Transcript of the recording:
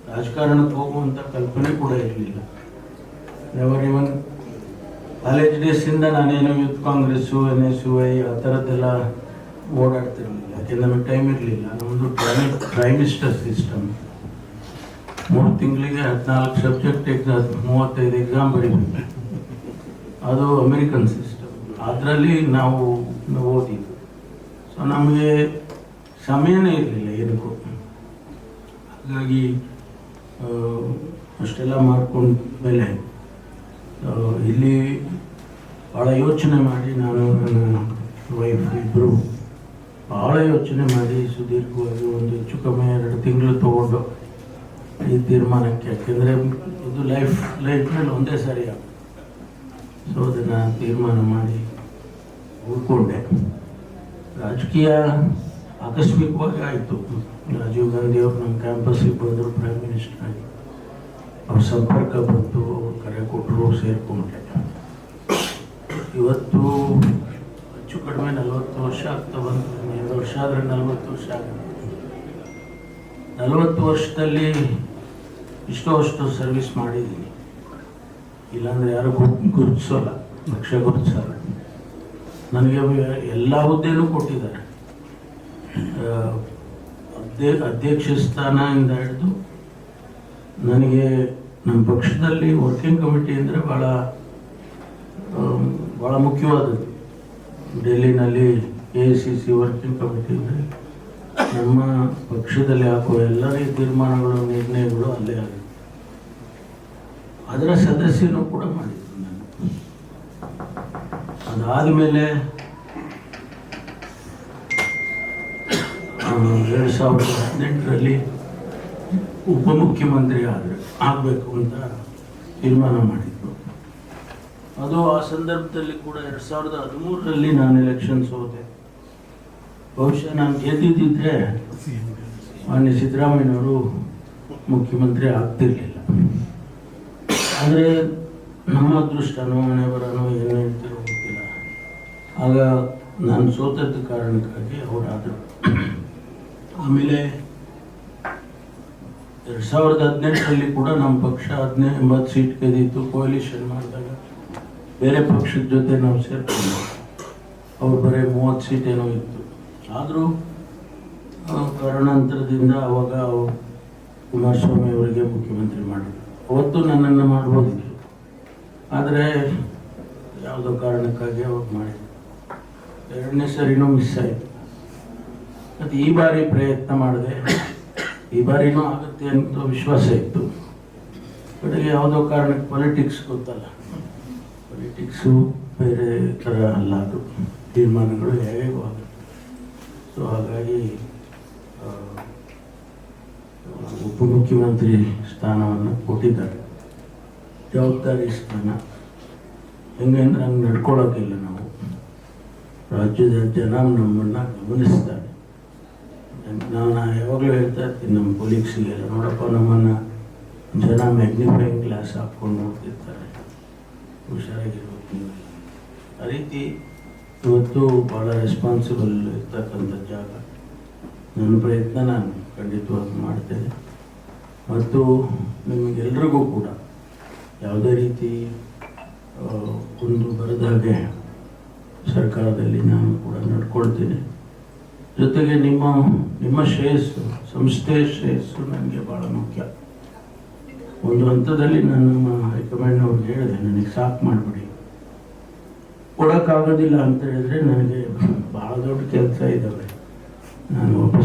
ರಾಜಕಾರಣಕ್ಕೆ ಹೋಗುವಂಥ ಕಲ್ಪನೆ ಕೂಡ ಇರಲಿಲ್ಲ. ನೆವರ್ ಇವನ್ ಕಾಲೇಜ್ ಡೇಸಿಂದ ನಾನೇನು ಯೂತ್ ಕಾಂಗ್ರೆಸ್ಸು NSUI ಆ ಥರದ್ದೆಲ್ಲ ಓಡಾಡ್ತಿರಲಿಲ್ಲ. ಯಾಕೆಂದ್ರೆ ನಮಗೆ ಟೈಮ್ ಇರಲಿಲ್ಲ. ನಮ್ಮದು ಟ್ರೈಮಿಸ್ಟರ್ ಸಿಸ್ಟಮ್, 3 ತಿಂಗಳಿಗೆ 14 ಸಬ್ಜೆಕ್ಟ್ ಎಕ್ಸಾಮ್, 35 ಎಕ್ಸಾಮ್ ಬರೀಬೇಕು. ಅದು ಅಮೆರಿಕನ್ ಸಿಸ್ಟಮ್. ಅದರಲ್ಲಿ ನಾವು ಓದಿದ್ದು. ಸೊ ನಮಗೆ ಸಮಯನೇ ಇರಲಿಲ್ಲ ಏನಕ್ಕೂ. ಹಾಗಾಗಿ ಅಷ್ಟೆಲ್ಲ ಮಾಡ್ಕೊಂಡ ಮೇಲೆ ಇಲ್ಲಿ ಭಾಳ ಯೋಚನೆ ಮಾಡಿ, ನಾನು ನನ್ನ ವೈಫ್ ಇಬ್ಬರು ಭಾಳ ಯೋಚನೆ ಮಾಡಿ ಸುದೀರ್ಘವಾಗಿ ಒಂದು ಹೆಚ್ಚು ಕಮ್ಮಿ 2 ತಿಂಗಳು ತಗೊಂಡು ಈ ತೀರ್ಮಾನಕ್ಕೆ. ಯಾಕೆಂದರೆ ಇದು ಲೈಫ್ನಲ್ಲಿ ಒಂದೇ ಸಾರಿ ಆಗುತ್ತೆ. ಸೊ ಅದನ್ನು ತೀರ್ಮಾನ ಮಾಡಿ ಉಳ್ಕೊಂಡೆ. ರಾಜಕೀಯ ಆಕಸ್ಮಿಕವಾಗಿ ಆಯಿತು. ರಾಜೀವ್ ಗಾಂಧಿ ಅವರು ನಮ್ಮ ಕ್ಯಾಂಪಸ್ಸಿಗೆ ಬಂದರು, ಪ್ರೈಮ್ ಮಿನಿಸ್ಟರ್ ಆಗಿ. ಅವ್ರ ಸಂಪರ್ಕ ಬಂತು, ಅವ್ರು ಕರೆ ಕೊಟ್ಟರು, ಸೇರಿಕೊಂಡೆ. ಇವತ್ತು ಹೆಚ್ಚು ಕಡಿಮೆ 40 ವರ್ಷ ಆಗ್ತಾ ಬಂತು. 2 ವರ್ಷ ಆದರೆ 40 ವರ್ಷ ಆಗುತ್ತೆ. 40 ವರ್ಷದಲ್ಲಿ ಅಷ್ಟು ಸರ್ವಿಸ್ ಮಾಡಿದ್ದೀನಿ. ಇಲ್ಲಾಂದರೆ ಯಾರು ಗುರುತಿಸೋಲ್ಲ, ಲಕ್ಷ ಗುರುತಿಸಲ್ಲ. ನನಗೆ ಎಲ್ಲ ಹುದ್ದೆನೂ ಕೊಟ್ಟಿದ್ದಾರೆ. ಅಧ್ಯಕ್ಷ ಸ್ಥಾನದಿಂದ ಹಿಡಿದು ನನಗೆ ನಮ್ಮ ಪಕ್ಷದಲ್ಲಿ ವರ್ಕಿಂಗ್ ಕಮಿಟಿ ಅಂದರೆ ಭಾಳ ಮುಖ್ಯವಾದದ್ದು. ಡೆಲ್ಲಿನಲ್ಲಿ AICC ವರ್ಕಿಂಗ್ ಕಮಿಟಿ ಅಂದರೆ ನಮ್ಮ ಪಕ್ಷದಲ್ಲಿ ಹಾಕುವ ಎಲ್ಲರ ತೀರ್ಮಾನಗಳು, ನಿರ್ಣಯಗಳು ಅಲ್ಲೇ ಆಗುತ್ತೆ. ಅದರ ಸದಸ್ಯನೂ ಕೂಡ ಮಾಡಿದ್ರು ನಾನು. ಅದಾದಮೇಲೆ 2018ರಲ್ಲಿ ಉಪಮುಖ್ಯಮಂತ್ರಿ ಆಗಬೇಕು ಅಂತ ತೀರ್ಮಾನ ಮಾಡಿದ್ರು. ಅದು ಆ ಸಂದರ್ಭದಲ್ಲಿ ಕೂಡ 2013ರಲ್ಲಿ ನಾನು ಎಲೆಕ್ಷನ್ಸ್ ಹೋದೆ. ಬಹುಶಃ ನಾನು ಗೆದ್ದಿದ್ದರೆ ಮಾನ್ಯ ಸಿದ್ದರಾಮಯ್ಯನವರು ಮುಖ್ಯಮಂತ್ರಿ ಆಗ್ತಿರ್ಲಿಲ್ಲ. ಆದರೆ ನಮ್ಮ ಅದೃಷ್ಟನೋ ಹಣೆ ಬರನೋ ಏನು ಹೇಳ್ತಿರೋ ಗೊತ್ತಿಲ್ಲ. ಆಗ ನಾನು ಸೋತದ ಕಾರಣಕ್ಕಾಗಿ ಅವರಾದರು. ಆಮೇಲೆ 2018ರಲ್ಲಿ ಕೂಡ ನಮ್ಮ ಪಕ್ಷ 80 ಸೀಟ್ ಗೆದ್ದಿತ್ತು. ಕೋalition ಮಾಡಿದಾಗ ಬೇರೆ ಪಕ್ಷದ ಜೊತೆ ನಾವು ಸೇರ್ಕೊಂಡು ಅವ್ರು ಬರೀ 30 ಸೀಟ್ ಏನೋ ಇತ್ತು. ಆದರೂ ಕಾರಣಾಂತರದಿಂದ ಅವಾಗ ಕುಮಾರಸ್ವಾಮಿ ಅವರಿಗೆ ಮುಖ್ಯಮಂತ್ರಿ ಮಾಡಿದ್ರು. ಅವತ್ತು ನನ್ನನ್ನು ಮಾಡ್ಬೋದಿತ್ತು, ಆದರೆ ಯಾವುದೋ ಕಾರಣಕ್ಕಾಗಿ ಅವ್ರು ಮಾಡಿದ್ರು. 2ನೇ ಸರಿನೂ ಮಿಸ್ ಆಯಿತು. ಮತ್ತು ಈ ಬಾರಿ ಪ್ರಯತ್ನ ಮಾಡಿದೆ. ಈ ಬಾರಿನೂ ಆಗುತ್ತೆ ಅಂತ ವಿಶ್ವಾಸ ಇತ್ತು. ಕಡೆಗೆ ಯಾವುದೋ ಕಾರಣಕ್ಕೆ ಪಾಲಿಟಿಕ್ಸ್ ಗೊತ್ತಲ್ಲ, ಪಾಲಿಟಿಕ್ಸು ಬೇರೆ ಥರ ಅಲ್ಲ, ಅದು ತೀರ್ಮಾನಗಳು ಹೇಗೂ ಆಗುತ್ತೆ. ಸೊ ಹಾಗಾಗಿ ಉಪಮುಖ್ಯಮಂತ್ರಿ ಸ್ಥಾನವನ್ನು ಕೊಟ್ಟಿದ್ದಾರೆ. ಜವಾಬ್ದಾರಿ ಸ್ಥಾನ. ಹೆಂಗಂದ್ರೆ ಹಂಗೆ ನಡ್ಕೊಳ್ಳೋಕ್ಕಿಲ್ಲ ನಾವು. ರಾಜ್ಯದ ಜನ ನಮ್ಮನ್ನು ಗಮನಿಸ್ತಾರೆ. ನಾನು ಯಾವಾಗಲೂ ಹೇಳ್ತಾ ಇರ್ತೀನಿ ನಮ್ಮ ಕೊಲೀಗ್ಸಿಗೆಲ್ಲ, ನೋಡಪ್ಪ ನಮ್ಮನ್ನು ಜನ ಮ್ಯಾಗ್ನಿಫೈಯಿಂಗ್ ಗ್ಲಾಸ್ ಹಾಕ್ಕೊಂಡು ನೋಡ್ತಿರ್ತಾರೆ, ಹುಷಾರಾಗಿರ್ಬೇಕು ನೀವು. ಆ ರೀತಿ ಇವತ್ತು ಭಾಳ ರೆಸ್ಪಾನ್ಸಿಬಲ್ ಇರ್ತಕ್ಕಂಥ ಜಾಗ. ನನ್ನ ಪ್ರಯತ್ನ ನಾನು ಖಂಡಿತವಾಗಿ ಮಾಡ್ತೇನೆ. ಮತ್ತು ನಿಮಗೆಲ್ರಿಗೂ ಕೂಡ ಯಾವುದೇ ರೀತಿ ಒಂದು ಬರದಾಗೆ ಸರ್ಕಾರದಲ್ಲಿ ನಾನು ಕೂಡ ನಡ್ಕೊಳ್ತೀನಿ. ಜೊತೆಗೆ ನಿಮ್ಮ ಶ್ರೇಯಸ್ಸು, ಸಂಸ್ಥೆಯ ಶ್ರೇಯಸ್ಸು ನನಗೆ ಭಾಳ ಮುಖ್ಯ. ಒಂದು ಹಂತದಲ್ಲಿ ನಾನು ನಮ್ಮ ಹೈಕಮಾಂಡ್ನವ್ರಿಗೆ ಹೇಳಿದೆ, ನನಗೆ ಸಾಕು ಮಾಡಿಬಿಡಿ, ಕೊಡೋಕ್ಕಾಗೋದಿಲ್ಲ ಅಂತ ಹೇಳಿದ್ರೆ ನನಗೆ ಭಾಳ ದೊಡ್ಡ ಕೆಲಸ ಇದ್ದಾವೆ, ನಾನು ವಾಪಸ್